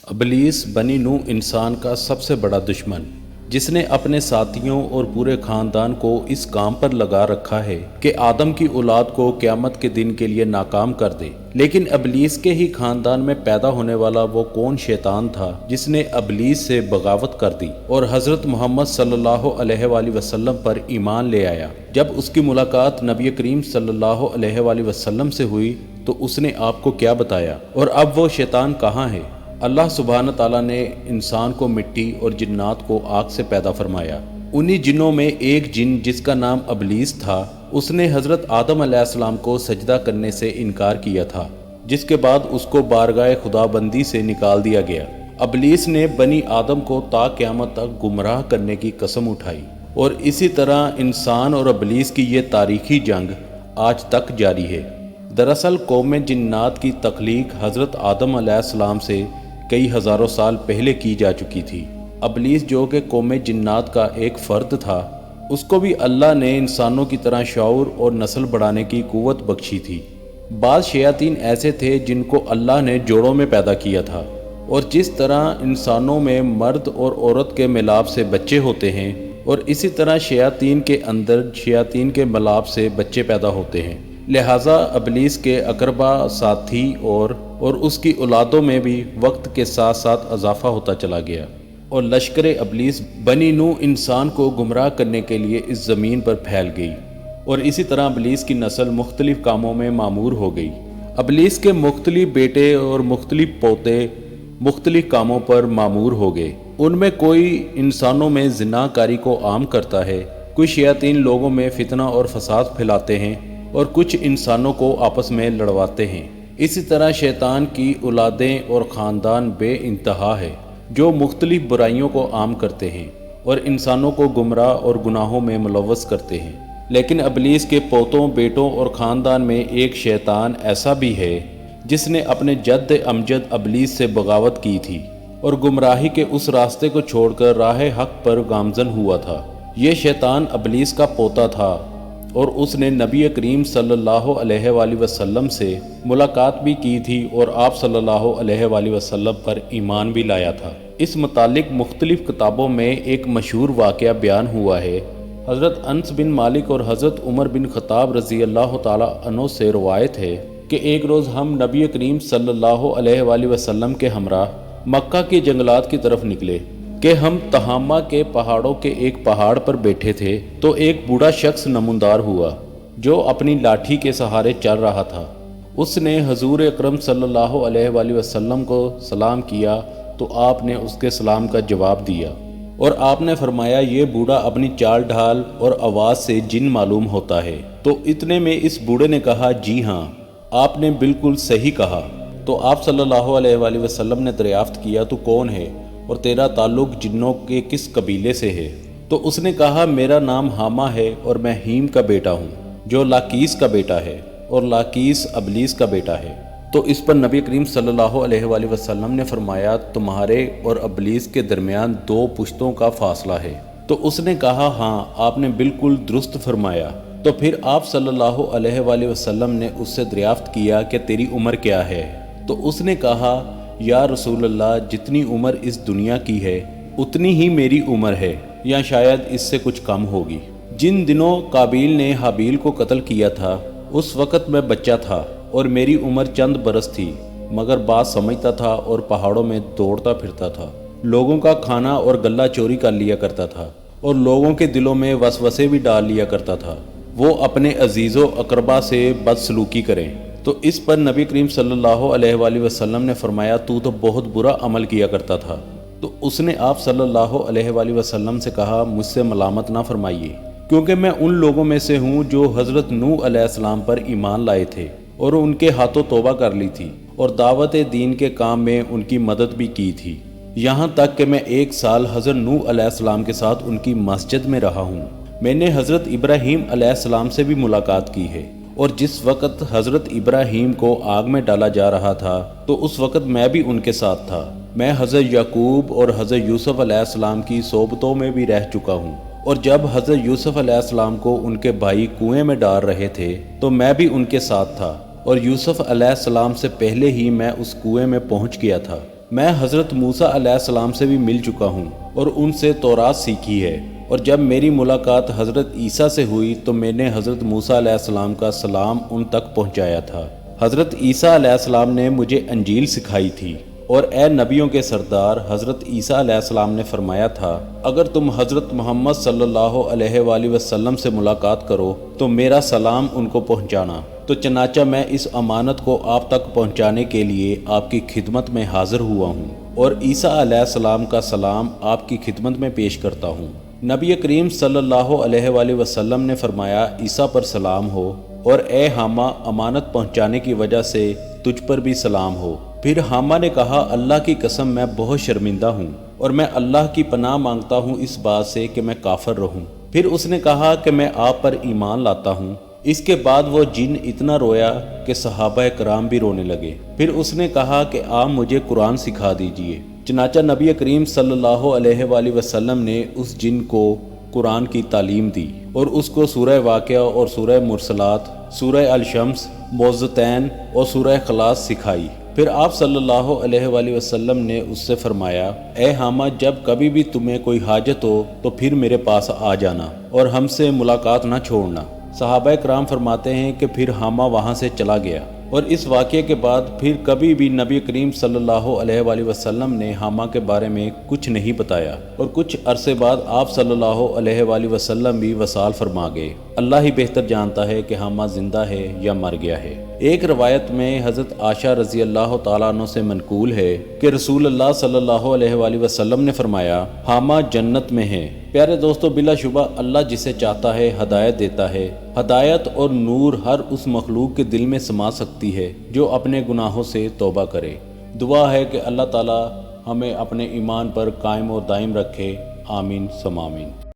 ابلیس بنی نوح انسان کا سب سے بڑا دشمن، جس نے اپنے ساتھیوں اور پورے خاندان کو اس کام پر لگا رکھا ہے کہ آدم کی اولاد کو قیامت کے دن کے لیے ناکام کر دے۔ لیکن ابلیس کے ہی خاندان میں پیدا ہونے والا وہ کون شیطان تھا جس نے ابلیس سے بغاوت کر دی اور حضرت محمد صلی اللہ علیہ وآلہ وسلم پر ایمان لے آیا۔ جب اس کی ملاقات نبی کریم صلی اللہ علیہ وآلہ وسلم سے ہوئی تو اس نے آپ کو کیا بتایا، اور اب وہ شیطان کہاں ہے؟ اللہ سبحانہ تعالیٰ نے انسان کو مٹی اور جنات کو آگ سے پیدا فرمایا۔ انہی جنوں میں ایک جن جس کا نام ابلیس تھا، اس نے حضرت آدم علیہ السلام کو سجدہ کرنے سے انکار کیا تھا، جس کے بعد اس کو بارگاہ خدا بندی سے نکال دیا گیا۔ ابلیس نے بنی آدم کو تا قیامت تک گمراہ کرنے کی قسم اٹھائی، اور اسی طرح انسان اور ابلیس کی یہ تاریخی جنگ آج تک جاری ہے۔ دراصل قوم جنات کی تخلیق حضرت آدم علیہ السلام سے کئی ہزاروں سال پہلے کی جا چکی تھی۔ ابلیس جو کہ قوم جنات کا ایک فرد تھا، اس کو بھی اللہ نے انسانوں کی طرح شعور اور نسل بڑھانے کی قوت بخشی تھی۔ بعض شیاطین ایسے تھے جن کو اللہ نے جوڑوں میں پیدا کیا تھا، اور جس طرح انسانوں میں مرد اور عورت کے ملاپ سے بچے ہوتے ہیں، اور اسی طرح شیاطین کے اندر شیاطین کے ملاپ سے بچے پیدا ہوتے ہیں۔ لہٰذا ابلیس کے اقربا، ساتھی اور اس کی اولادوں میں بھی وقت کے ساتھ ساتھ اضافہ ہوتا چلا گیا، اور لشکر ابلیس بنی نوح انسان کو گمراہ کرنے کے لیے اس زمین پر پھیل گئی، اور اسی طرح ابلیس کی نسل مختلف کاموں میں معمور ہو گئی۔ ابلیس کے مختلف بیٹے اور مختلف پوتے مختلف کاموں پر معمور ہو گئے۔ ان میں کوئی انسانوں میں زنا کاری کو عام کرتا ہے، کوئی شیاطین لوگوں میں فتنہ اور فساد پھیلاتے ہیں، اور کچھ انسانوں کو آپس میں لڑواتے ہیں۔ اسی طرح شیطان کی اولادیں اور خاندان بے انتہا ہے جو مختلف برائیوں کو عام کرتے ہیں اور انسانوں کو گمراہ اور گناہوں میں ملوث کرتے ہیں۔ لیکن ابلیس کے پوتوں، بیٹوں اور خاندان میں ایک شیطان ایسا بھی ہے جس نے اپنے جد امجد ابلیس سے بغاوت کی تھی اور گمراہی کے اس راستے کو چھوڑ کر راہ حق پر گامزن ہوا تھا۔ یہ شیطان ابلیس کا پوتا تھا، اور اس نے نبی کریم صلی اللہ علیہ وآلہ وسلم سے ملاقات بھی کی تھی اور آپ صلی اللہ علیہ وآلہ وسلم پر ایمان بھی لایا تھا۔ اس متعلق مختلف کتابوں میں ایک مشہور واقعہ بیان ہوا ہے۔ حضرت انس بن مالک اور حضرت عمر بن خطاب رضی اللہ تعالی عنہ سے روایت ہے کہ ایک روز ہم نبی کریم صلی اللہ علیہ وآلہ وسلم کے ہمراہ مکہ کے جنگلات کی طرف نکلے کہ ہم تہامہ کے پہاڑوں کے ایک پہاڑ پر بیٹھے تھے تو ایک بوڑھا شخص نمودار ہوا جو اپنی لاٹھی کے سہارے چل رہا تھا۔ اس نے حضور اکرم صلی اللہ علیہ وآلہ وسلم کو سلام کیا تو آپ نے اس کے سلام کا جواب دیا، اور آپ نے فرمایا یہ بوڑھا اپنی چال ڈھال اور آواز سے جن معلوم ہوتا ہے۔ تو اتنے میں اس بوڑھے نے کہا جی ہاں، آپ نے بالکل صحیح کہا۔ تو آپ صلی اللہ علیہ وآلہ وسلم نے دریافت کیا تو کون ہے اور تیرا تعلق جنوں کے کس قبیلے سے ہے؟ تو اس نے کہا میرا نام حامہ ہے اور میں ہیم کا بیٹا ہوں جو لاکیس کا بیٹا ہے، اور لاکیس ابلیس کا بیٹا ہے۔ تو اس پر نبی کریم صلی اللہ علیہ وآلہ وسلم نے فرمایا تمہارے اور ابلیس کے درمیان 2 پشتوں کا فاصلہ ہے۔ تو اس نے کہا ہاں، آپ نے بالکل درست فرمایا۔ تو پھر آپ صلی اللہ علیہ وآلہ وسلم نے اس سے دریافت کیا کہ تیری عمر کیا ہے؟ تو اس نے کہا یا رسول اللہ، جتنی عمر اس دنیا کی ہے اتنی ہی میری عمر ہے، یا شاید اس سے کچھ کم ہوگی۔ جن دنوں قابیل نے حابیل کو قتل کیا تھا اس وقت میں بچہ تھا اور میری عمر چند برس تھی، مگر بات سمجھتا تھا اور پہاڑوں میں دوڑتا پھرتا تھا، لوگوں کا کھانا اور غلہ چوری کر لیا کرتا تھا، اور لوگوں کے دلوں میں وسوسے بھی ڈال لیا کرتا تھا وہ اپنے عزیز و اقربا سے بدسلوکی کریں۔ تو اس پر نبی کریم صلی اللہ علیہ وآلہ وسلم نے فرمایا تو بہت برا عمل کیا کرتا تھا۔ تو اس نے آپ صلی اللہ علیہ وآلہ وسلم سے کہا مجھ سے ملامت نہ فرمائیے، کیونکہ میں ان لوگوں میں سے ہوں جو حضرت نوح علیہ السلام پر ایمان لائے تھے اور ان کے ہاتھوں توبہ کر لی تھی، اور دعوت دین کے کام میں ان کی مدد بھی کی تھی، یہاں تک کہ میں 1 سال حضرت نوح علیہ السلام کے ساتھ ان کی مسجد میں رہا ہوں۔ میں نے حضرت ابراہیم علیہ السلام سے بھی ملاقات کی ہے، اور جس وقت حضرت ابراہیم کو آگ میں ڈالا جا رہا تھا تو اس وقت میں بھی ان کے ساتھ تھا۔ میں حضرت یعقوب اور حضرت یوسف علیہ السلام کی صحبتوں میں بھی رہ چکا ہوں، اور جب حضرت یوسف علیہ السلام کو ان کے بھائی کنویں میں ڈال رہے تھے تو میں بھی ان کے ساتھ تھا، اور یوسف علیہ السلام سے پہلے ہی میں اس کنویں میں پہنچ گیا تھا۔ میں حضرت موسیٰ علیہ السلام سے بھی مل چکا ہوں اور ان سے تورات سیکھی ہے، اور جب میری ملاقات حضرت عیسیٰ سے ہوئی تو میں نے حضرت موسیٰ علیہ السلام کا سلام ان تک پہنچایا تھا۔ حضرت عیسیٰ علیہ السلام نے مجھے انجیل سکھائی تھی، اور اے نبیوں کے سردار حضرت عیسیٰ علیہ السلام نے فرمایا تھا، اگر تم حضرت محمد صلی اللہ علیہ وآلہ وسلم سے ملاقات کرو تو میرا سلام ان کو پہنچانا۔ تو چنانچہ میں اس امانت کو آپ تک پہنچانے کے لیے آپ کی خدمت میں حاضر ہوا ہوں، اور عیسیٰ علیہ السلام کا سلام آپ کی خدمت میں پیش کرتا ہوں۔ نبی کریم صلی اللہ علیہ وآلہ وسلم نے فرمایا، عیسیٰ پر سلام ہو، اور اے حامہ امانت پہنچانے کی وجہ سے تجھ پر بھی سلام ہو۔ پھر حامہ نے کہا، اللہ کی قسم میں بہت شرمندہ ہوں، اور میں اللہ کی پناہ مانگتا ہوں اس بات سے کہ میں کافر رہوں۔ پھر اس نے کہا کہ میں آپ پر ایمان لاتا ہوں۔ اس کے بعد وہ جن اتنا رویا کہ صحابہ کرام بھی رونے لگے۔ پھر اس نے کہا کہ آپ مجھے قرآن سکھا دیجئے۔ چنانچہ نبی کریم صلی اللہ علیہ وآلہ وسلم نے اس جن کو قرآن کی تعلیم دی، اور اس کو سورہ واقعہ اور سورہ مرسلات، سورہ الشمس، موعظتین اور سورہ اخلاص سکھائی۔ پھر آپ صلی اللہ علیہ وآلہ وسلم نے اس سے فرمایا، اے حامہ جب کبھی بھی تمہیں کوئی حاجت ہو تو پھر میرے پاس آ جانا، اور ہم سے ملاقات نہ چھوڑنا۔ صحابہ کرام فرماتے ہیں کہ پھر حامہ وہاں سے چلا گیا، اور اس واقعے کے بعد پھر کبھی بھی نبی کریم صلی اللہ علیہ وآلہ وسلم نے حامہ کے بارے میں کچھ نہیں بتایا، اور کچھ عرصے بعد آپ صلی اللہ علیہ وآلہ وسلم بھی وصال فرما گئے۔ اللہ ہی بہتر جانتا ہے کہ حامہ زندہ ہے یا مر گیا ہے۔ ایک روایت میں حضرت عائشہ رضی اللہ تعالیٰ عنہ سے منقول ہے کہ رسول اللہ صلی اللہ علیہ وآلہ وسلم نے فرمایا، حامہ جنت میں ہے۔ پیارے دوستو، بلا شبہ اللہ جسے چاہتا ہے ہدایت دیتا ہے۔ ہدایت اور نور ہر اس مخلوق کے دل میں سما سکتی ہے جو اپنے گناہوں سے توبہ کرے۔ دعا ہے کہ اللہ تعالیٰ ہمیں اپنے ایمان پر قائم و دائم رکھے۔ آمین ثم آمین۔